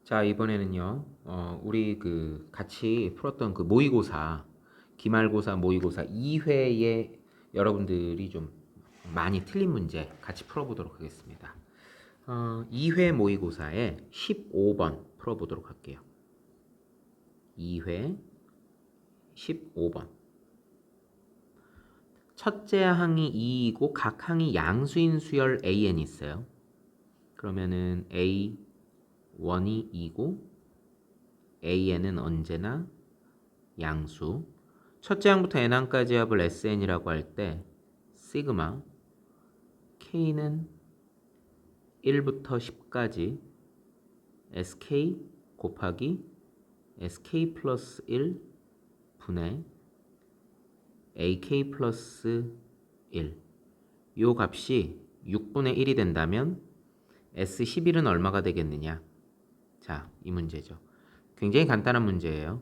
자, 이번에는요, 우리 같이 풀었던 모의고사, 기말고사 모의고사 2회에 여러분들이 좀 많이 틀린 문제 같이 풀어보도록 하겠습니다. 2회 모의고사에 15번 풀어보도록 할게요. 2회 15번. 첫째 항이 2이고 각 항이 양수인 수열 AN이 있어요. 그러면은 A1이 2고 AN은 언제나 양수. 첫째 항부터 n항까지 합을 SN이라고 할 때 시그마 K는 1부터 10까지 SK 곱하기 SK 플러스 1 분의 AK 플러스 1. 요 값이 6분의 1이 된다면 S11은 얼마가 되겠느냐? 자, 이 문제죠. 굉장히 간단한 문제예요.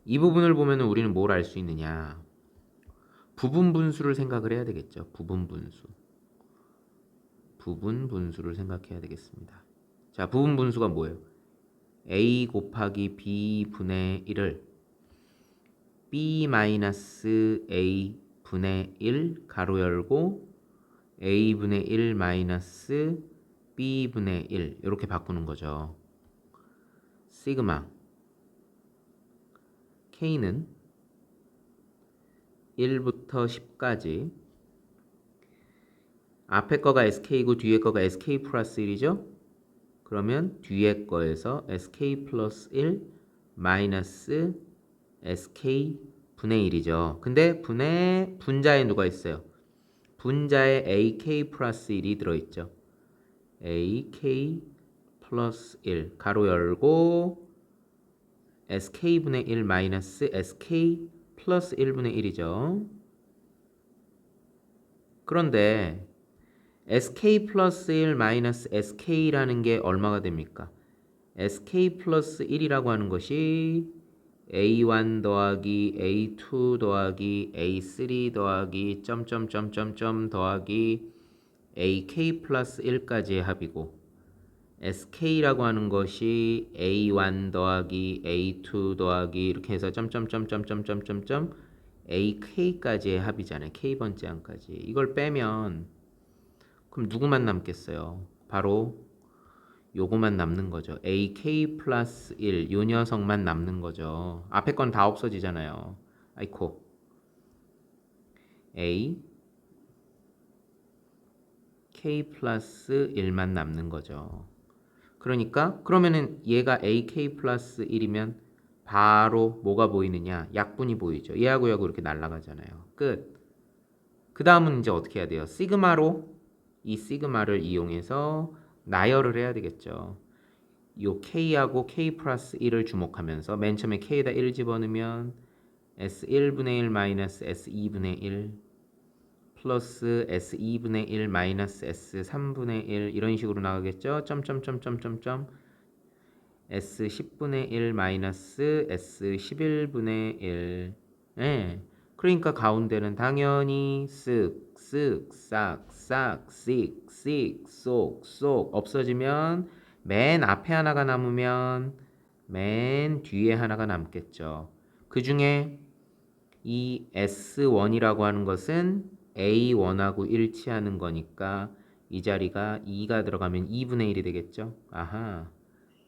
이 부분을 보면 우리는 뭘 알 수 있느냐? 부분 분수를 생각을 해야 되겠죠. 부분 분수. 부분 분수를 생각해야 되겠습니다. 자, 부분 분수가 뭐예요? A 곱하기 B 분의 1을 B 마이너스 A 분의 1 가로 열고 A 분의 1 마이너스 B 분의 1 이렇게 바꾸는 거죠. 시그마 K는 1부터 10까지 앞에 거가 SK고 뒤에 거가 SK 플러스 1이죠? 그러면 뒤에 거에서 SK 플러스 1 마이너스 SK 분의 1이죠. 근데 분자에 누가 있어요? 분자에 AK 플러스 1이 들어있죠. AK 플러스 1 가로 열고 SK분의 1 마이너스 SK 플러스 1분의 1이죠. 그런데 SK 플러스 1 마이너스 SK라는 게 얼마가 됩니까? SK 플러스 1이라고 하는 것이 A1 더하기 A2 더하기 A3 더하기 점점점점점 더하기 AK 플러스 1까지의 합이고 SK라고 하는 것이 A1 더하기 A2 더하기 이렇게 해서 점점점점점점점 AK까지의 합이잖아요. K번째 항까지. 이걸 빼면 그럼 누구만 남겠어요? 바로 요거만 남는 거죠. AK 플러스 1, 요 녀석만 남는 거죠. 앞에 건 다 없어지잖아요. 아이코. A, K 플러스 1만 남는 거죠. 그러니까 그러면은 얘가 AK 플러스 1이면 바로 뭐가 보이느냐? 약분이 보이죠. 얘하고 얘하고 이렇게 날아가잖아요. 끝. 그 다음은 이제 어떻게 해야 돼요? 시그마로 이 시그마를 이용해서 나열을 해야 되겠죠. 요 K하고 K 플러스 1을 주목하면서 맨 처음에 K에다 1 집어넣으면 S1분의 1 마이너스 S2분의 1 플러스 S2분의 1 마이너스 S3분의 1 이런 식으로 나가겠죠. 점점점점점점 S10분의 1 마이너스 S11분의 1. 예. 그러니까 가운데는 당연히 쓱, 쓱, 싹, 싹, 씩, 씩, 쏙, 쏙 없어지면 맨 앞에 하나가 남으면 맨 뒤에 하나가 남겠죠. 그 중에 이 S1이라고 하는 것은 A1하고 일치하는 거니까 이 자리가 2가 들어가면 2분의 1이 되겠죠. 아하.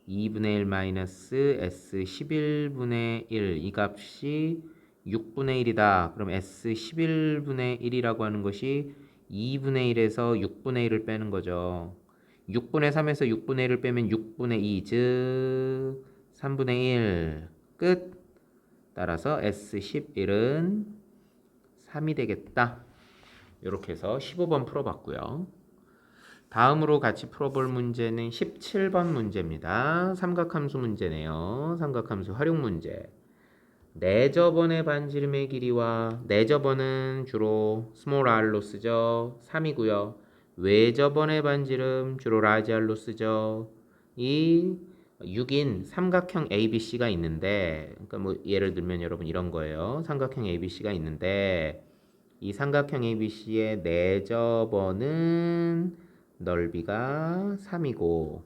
2분의 1 마이너스 S11분의 1 이 값이 6분의 1이다. 그럼 S11분의 1이라고 하는 것이 2분의 1에서 6분의 1을 빼는 거죠. 6분의 3에서 6분의 1을 빼면 6분의 2, 즉 3분의 1. 끝. 따라서 S11은 3이 되겠다. 이렇게 해서 15번 풀어봤고요. 다음으로 같이 풀어볼 문제는 17번 문제입니다. 삼각함수 문제네요. 삼각함수 활용 문제. 내저번의 반지름의 길이와 내저번은 주로 스몰 r로 쓰죠. 3이고요. 외저번의 반지름 주로 라지 r로 쓰죠. 이 6인 삼각형 ABC가 있는데, 그러니까 뭐 예를 들면 여러분 이런 거예요. 삼각형 ABC가 있는데 이 삼각형 ABC의 내저번은 넓이가 3이고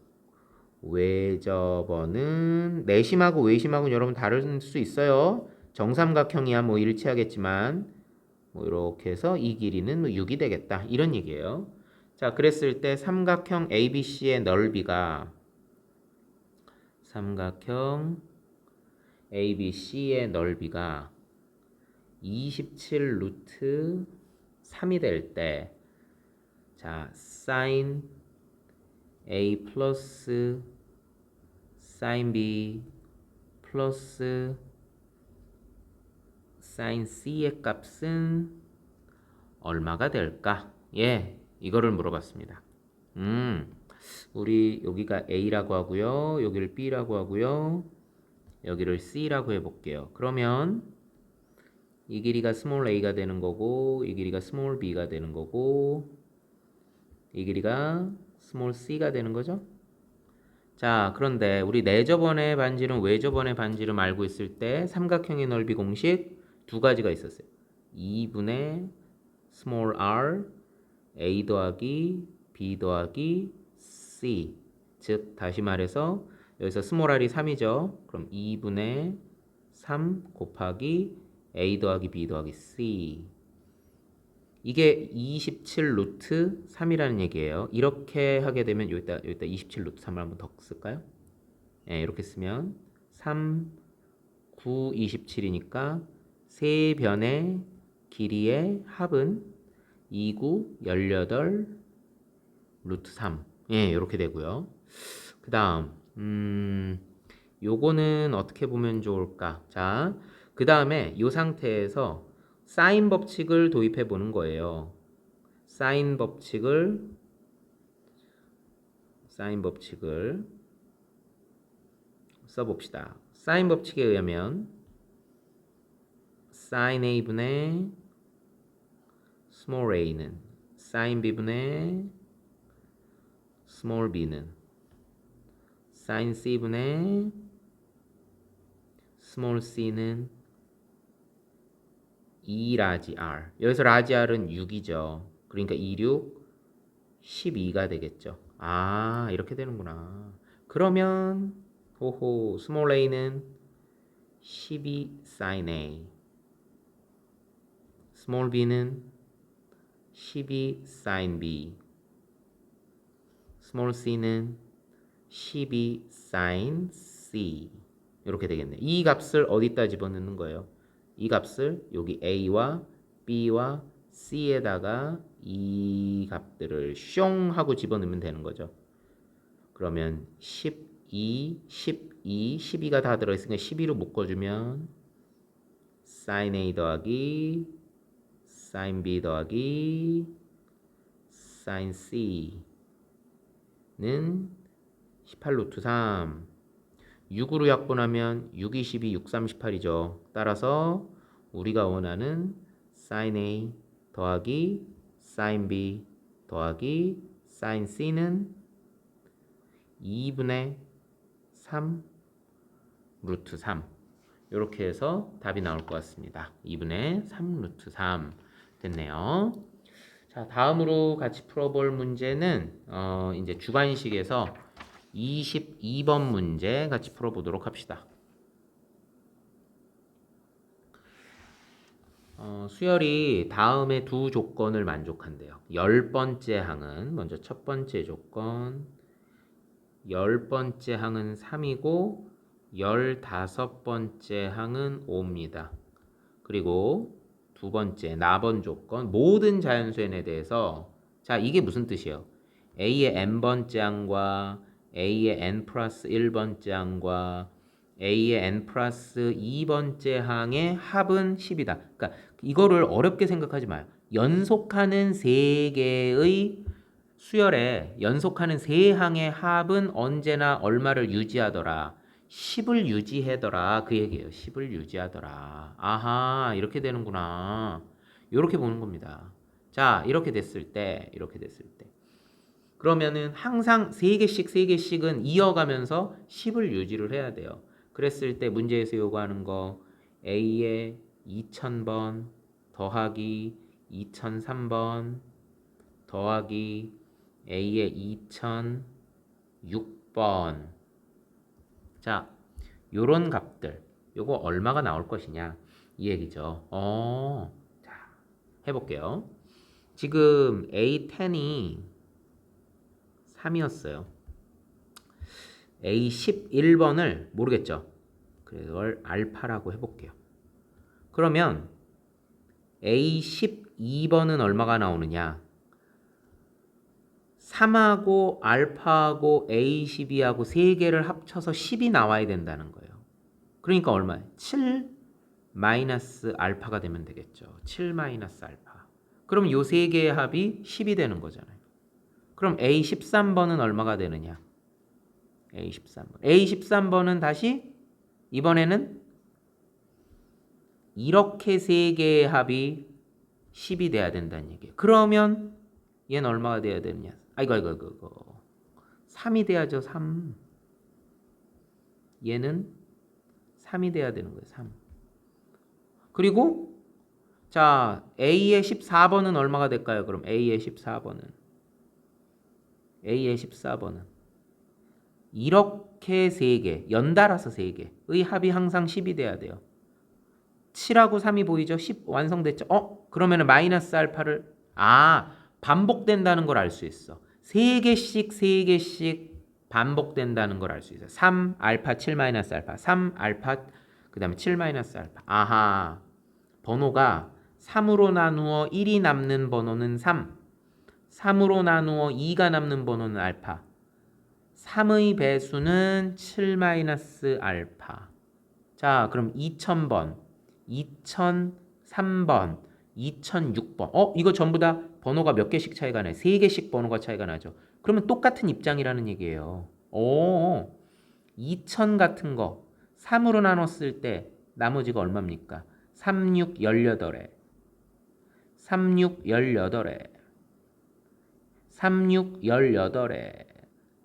외접어는 내심하고 외심하고는 여러분 다를 수 있어요. 정삼각형이야 뭐 일치하겠지만 뭐 이렇게 해서 이 길이는 뭐 6이 되겠다. 이런 얘기예요. 자, 그랬을 때 삼각형 ABC의 넓이가 삼각형 ABC의 넓이가 27 루트 3이 될 때, 자, sin A 플러스 sin B 플러스 sin C의 값은 얼마가 될까? 예, 이거를 물어봤습니다. 우리 여기가 A라고 하고요. 여기를 B라고 하고요. 여기를 C라고 해볼게요. 그러면 이 길이가 스몰 a가 되는 거고 이 길이가 스몰 b가 되는 거고 이 길이가 스몰 c가 되는 거죠. 자, 그런데 우리 내접원의 반지름, 외접원의 반지름 알고 있을 때 삼각형의 넓이 공식 두 가지가 있었어요. 2분의 스몰 r a 더하기 b 더하기 c, 즉 다시 말해서 여기서 스몰 r이 3이죠. 그럼 2분의 3 곱하기 a 더하기 b 더하기 c, 이게 27 루트 3이라는 얘기예요. 이렇게 하게 되면 여기다 27 루트 3을 한번 더 쓸까요? 네, 이렇게 쓰면 3, 9, 27이니까 세 변의 길이의 합은 2, 9, 18 루트 3. 예, 이렇게 되고요. 그 다음 요거는 어떻게 보면 좋을까? 자, 그 다음에 이 상태에서 사인 법칙을 도입해 보는 거예요. 사인 법칙을 써봅시다. 사인 법칙에 의하면 sin a분의 small a는 sin b분의 small b는 sin c분의 small c는 2 라지 r. 여기서 라지 r은 6이죠. 그러니까 2, 6, 12가 되겠죠. 아, 이렇게 되는구나. 그러면 호호 스몰 a는 12 sin a, 스몰 b는 12 sin b, 스몰 c는 12 sin c. 이렇게 되겠네. 이 값을 어디다 집어넣는 거예요? 이 값을 여기 a와 b와 c에다가 이 값들을 숑 하고 집어넣으면 되는 거죠. 그러면 12, 12가 다 들어있으니까 12로 묶어주면 sin A 더하기 sin B 더하기 sin C는 18 루트 3. 6으로 약분하면 6, 22, 6, 38이죠. 따라서 우리가 원하는 sin A 더하기 sin B 더하기 sin C는 2분의 3 루트 3. 이렇게 해서 답이 나올 것 같습니다. 2분의 3 루트 3 됐네요. 자, 다음으로 같이 풀어볼 문제는 이제 주관식에서 22번 문제 같이 풀어보도록 합시다. 수열이 다음의 두 조건을 만족한대요. 10번째 항은 먼저 첫 번째 조건, 10번째 항은 3이고 15번째 항은 5입니다. 그리고 두 번째 나번 조건, 모든 자연수에 대해서, 자, 이게 무슨 뜻이에요? A의 n번째 항과 A의 n 플러스 1번째 항과 A의 n 플러스 2번째 항의 합은 10이다. 그러니까 이거를 어렵게 생각하지 마요. 연속하는 세 개의 수열에 연속하는 세 항의 합은 언제나 얼마를 유지하더라? 10을 유지하더라. 그 얘기예요. 10을 유지하더라. 아하, 이렇게 되는구나. 이렇게 보는 겁니다. 자, 이렇게 됐을 때. 그러면은 항상 3개씩은 이어가면서 10을 유지를 해야 돼요. 그랬을 때 문제에서 요구하는 거 A의 2000번 더하기 2003번 더하기 A의 2006번 6번. 자, 요런 값들. 요거 얼마가 나올 것이냐 이 얘기죠. 자, 해볼게요. 지금 A10이 3이었어요. A11번을 모르겠죠. 그걸 알파라고 해볼게요. 그러면 A12번은 얼마가 나오느냐? 3하고 알파하고 A12하고 3개를 합쳐서 10이 나와야 된다는 거예요. 그러니까 얼마예요? 7 마이너스 알파가 되면 되겠죠. 7 마이너스 알파. 그럼 요 3개의 합이 10이 되는 거잖아요. 그럼 A13번은 얼마가 되느냐? A13번. A13번은 다시 이번에는 이렇게 3개의 합이 10이 돼야 된다는 얘기예요. 그러면 얘는 얼마가 돼야 되느냐? 아이고 3이 돼야죠. 3. 얘는 3이 돼야 되는 거예요. 3. 그리고 자, A의 14번은 얼마가 될까요? 그럼 A의 14번은 이렇게 3개, 연달아서 3개의 합이 항상 10이 돼야 돼요. 7하고 3이 보이죠? 10 완성됐죠? 그러면은 마이너스 알파를 반복된다는 걸 알 수 있어. 3개씩 반복된다는 걸 알 수 있어요. 3 알파 7 마이너스 알파 3 알파 그 다음에 7 마이너스 알파. 아하, 번호가 3으로 나누어 1이 남는 번호는 3, 3으로 나누어 2가 남는 번호는 알파, 3의 배수는 7 마이너스 알파. 자, 그럼 2000번, 2003번, 2006번. 이거 전부 다 번호가 몇 개씩 차이가 나요? 3개씩 번호가 차이가 나죠. 그러면 똑같은 입장이라는 얘기예요. 2000 같은 거 3으로 나눴을 때 나머지가 얼마입니까? 36 18에 36 18에 36 18에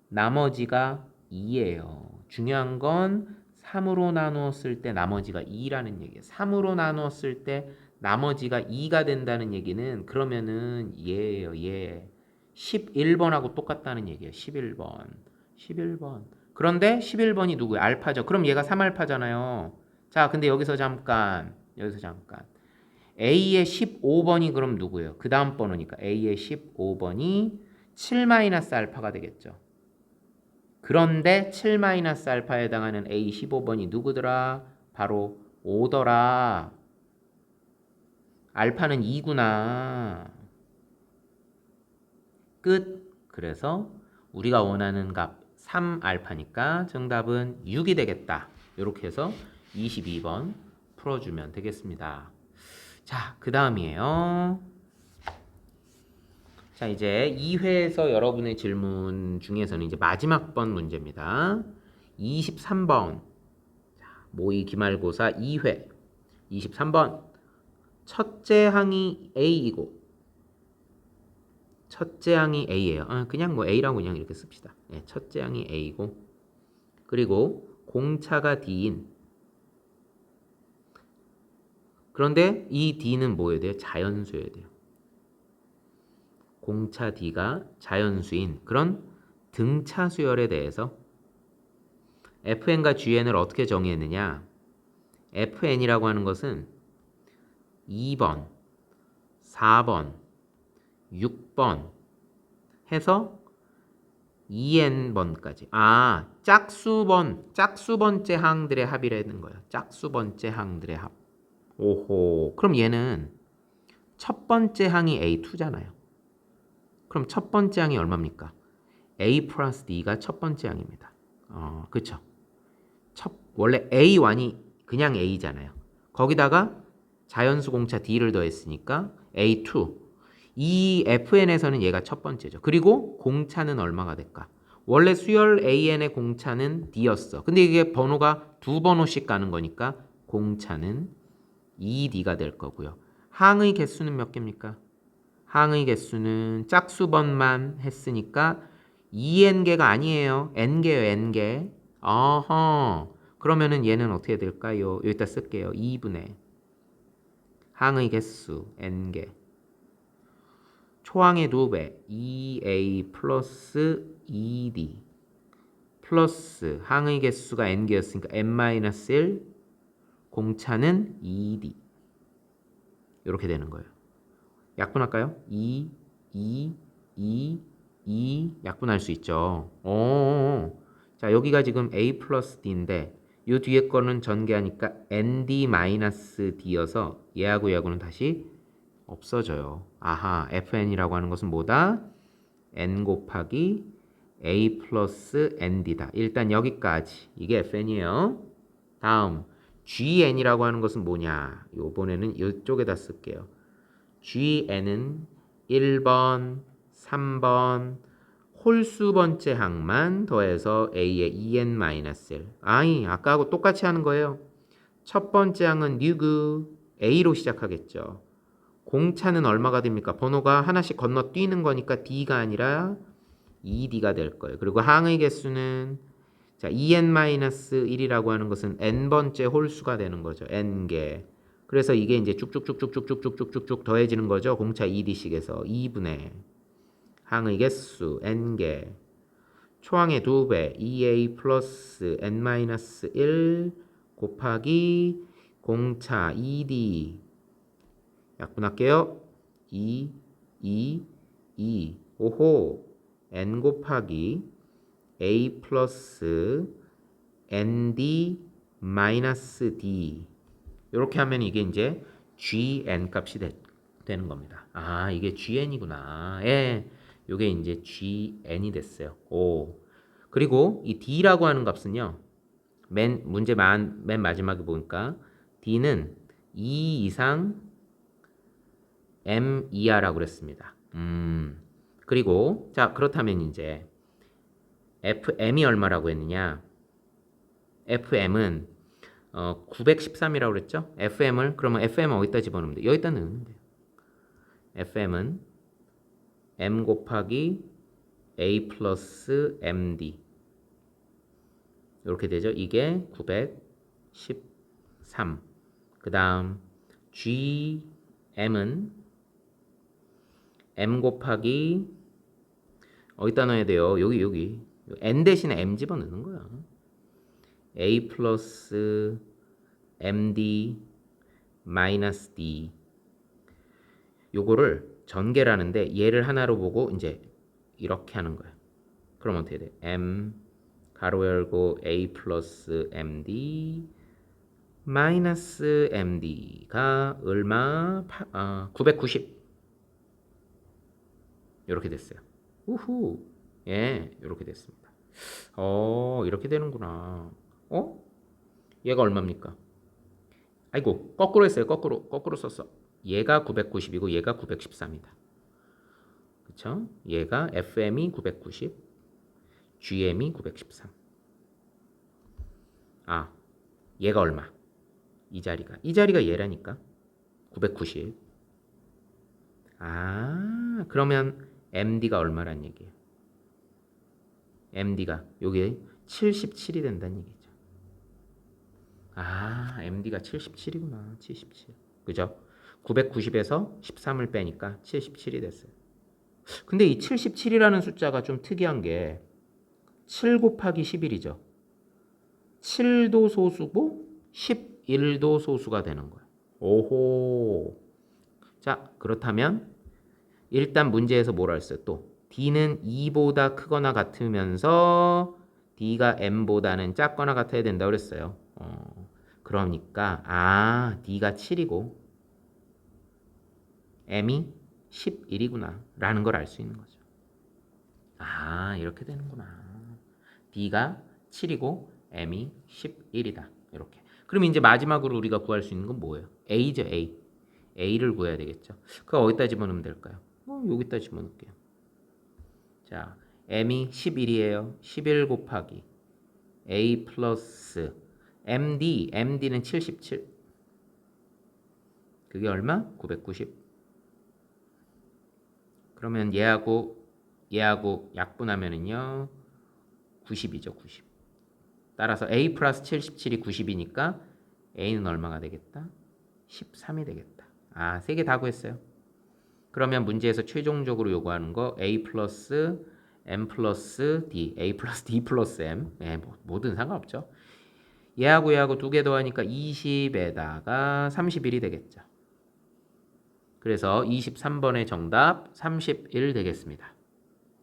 나머지가 2예요. 중요한 건 3으로 나누었을 때 나머지가 2라는 얘기예요. 3으로 나누었을 때 나머지가 2가 된다는 얘기는 그러면은 얘예요. 얘. 11번하고 똑같다는 얘기예요. 11번. 11번. 그런데 11번이 누구예요? 알파죠. 그럼 얘가 3알파잖아요. 자, 근데 여기서 잠깐. A의 15번이 그럼 누구예요? 그 다음 번호니까 A의 15번이 7-알파가 되겠죠. 그런데 7-알파에 해당하는 A15번이 누구더라? 바로 5더라. 알파는 2구나. 끝. 그래서 우리가 원하는 값 3알파니까 정답은 6이 되겠다. 이렇게 해서 22번 풀어주면 되겠습니다. 자, 그 다음이에요. 자, 이제 2회에서 여러분의 질문 중에서는 이제 마지막 번 문제입니다. 23번. 자, 모의 기말고사 2회. 23번. 첫째 항이 A이고 첫째 항이 A예요. 그냥 뭐 A라고 그냥 이렇게 씁시다. 네, 첫째 항이 A고 그리고 공차가 D인. 그런데 이 D는 뭐여야 돼요? 자연수여야 돼요. 공차 D가 자연수인 그런 등차 수열에 대해서 FN과 GN을 어떻게 정의했느냐? FN이라고 하는 것은 2번, 4번, 6번 해서 2n번까지. 짝수번째 항들의 합이라는 거예요. 짝수번째 항들의 합. 오호. 그럼 얘는 첫 번째 항이 A2잖아요. 그럼 첫 번째 항이 얼마입니까? A 플러스 D가 첫 번째 항입니다. 그쵸? 원래 A1이 그냥 A잖아요. 거기다가 자연수 공차 D를 더했으니까 A2. 이 FN에서는 얘가 첫 번째죠. 그리고 공차는 얼마가 될까? 원래 수열 AN의 공차는 D였어. 근데 이게 번호가 두 번호씩 가는 거니까 공차는 2D가 될 거고요. 항의 개수는 몇 개입니까? 항의 개수는 짝수번만 했으니까 2n개가 아니에요. n개요, n개. 그러면은 얘는 어떻게 될까요? 여기다 쓸게요. 2분의 항의 개수 n개. 초항의 2배 2a 플러스 2d 플러스 항의 개수가 n개였으니까 n-1 공차는 2d 이렇게 되는 거예요. 약분할까요? 2, 2, 2 약분할 수 있죠. 자, 여기가 지금 a 플러스 d인데 이 뒤에 거는 전개하니까 nd-d여서 얘하고 얘하고는 다시 없어져요. 아하, fn이라고 하는 것은 뭐다? n 곱하기 a 플러스 nd다. 일단 여기까지. 이게 fn이에요. 다음 gn이라고 하는 것은 뭐냐? 요번에는 이쪽에다 쓸게요. gn은 1번, 3번 홀수 번째 항만 더해서 a의 en-1. 아이, 아까하고 똑같이 하는 거예요. 첫 번째 항은 누구? a로 시작하겠죠. 공차는 얼마가 됩니까? 번호가 하나씩 건너뛰는 거니까 d가 아니라 2d가 될 거예요. 그리고 항의 개수는 자, en-1이라고 하는 것은 n번째 홀수가 되는 거죠. n개. 그래서 이게 이제 쭉쭉쭉쭉쭉쭉쭉쭉쭉 더해지는 거죠. 공차 2d씩에서 2분의 항의 개수 n개 초항의 2배 2a 플러스 n-1 곱하기 공차 2d 약분할게요. 2, 2, 2 오호 n 곱하기 a 플러스 nd 마이너스 d 이렇게 하면 이게 이제 gn 값이 되는 겁니다. 아, 이게 gn이구나. 예, 이게 이제 gn이 됐어요. 오. 그리고 이 d라고 하는 값은요. 문제 맨 마지막에 보니까 d는 2 이상 m 이하라고 그랬습니다. 그리고 자, 그렇다면 이제 fm이 얼마라고 했느냐? fm은 913이라고 그랬죠? fm을 그러면 fm은 어디다 집어넣으면 돼? 여기다 넣으면 돼요. fm은 m 곱하기 a 플러스 md 이렇게 되죠. 이게 913. 그 다음 gm은 m 곱하기 어디다 넣어야 돼요? 여기 n 대신에 m 집어넣는 거야. a 플러스 md 마이너스 d 요거를 전개라는데 얘를 하나로 보고 이제 이렇게 하는 거야. 그럼 어떻게 돼? m 가로 열고 a 플러스 md 마이너스 md가 얼마? 990 이렇게 됐어요. 우후. 예, 이렇게 됐습니다. 이렇게 되는구나. 얘가 얼마입니까? 아이고, 거꾸로 했어요. 거꾸로 썼어. 얘가 990이고 얘가 913이다. 그쵸? 얘가 FM이 990, GM이 913. 아, 얘가 얼마? 이 자리가 얘라니까. 990. 아, 그러면 MD가 얼마란 얘기예요? MD가 여기 77이 된다는 얘기죠. 아, MD가 77이구나. 77. 그죠? 990에서 13을 빼니까 77이 됐어요. 근데 이 77이라는 숫자가 좀 특이한 게 7 곱하기 11이죠. 7도 소수고 11도 소수가 되는 거예요. 오호. 자, 그렇다면 일단 문제에서 뭐라 했어요? 또 D는 2보다 크거나 같으면서 D가 M보다는 작거나 같아야 된다고 그랬어요. 그러니까 D가 7이고 M이 11이구나 라는 걸 알 수 있는 거죠. 이렇게 되는구나. D가 7이고 M이 11이다. 이렇게. 그럼 이제 마지막으로 우리가 구할 수 있는 건 뭐예요? A죠, A. A를 구해야 되겠죠. 그거 어디다 집어넣으면 될까요? 여기다 집어넣을게요. 자, M이 11이에요. 11 곱하기 A 플러스 MD는 77. 그게 얼마? 990. 그러면 얘하고 약분하면은요 90이죠. 90. 따라서 A 플러스 77이 90이니까 A는 얼마가 되겠다? 13이 되겠다. 세 개 다 구했어요. 그러면 문제에서 최종적으로 요구하는 거 A 플러스 m 플러스 d, a 플러스 d 플러스 m. 예, 뭐든 상관없죠. 얘하고 두 개 더하니까 20에다가 31이 되겠죠. 그래서 23번의 정답 31 되겠습니다.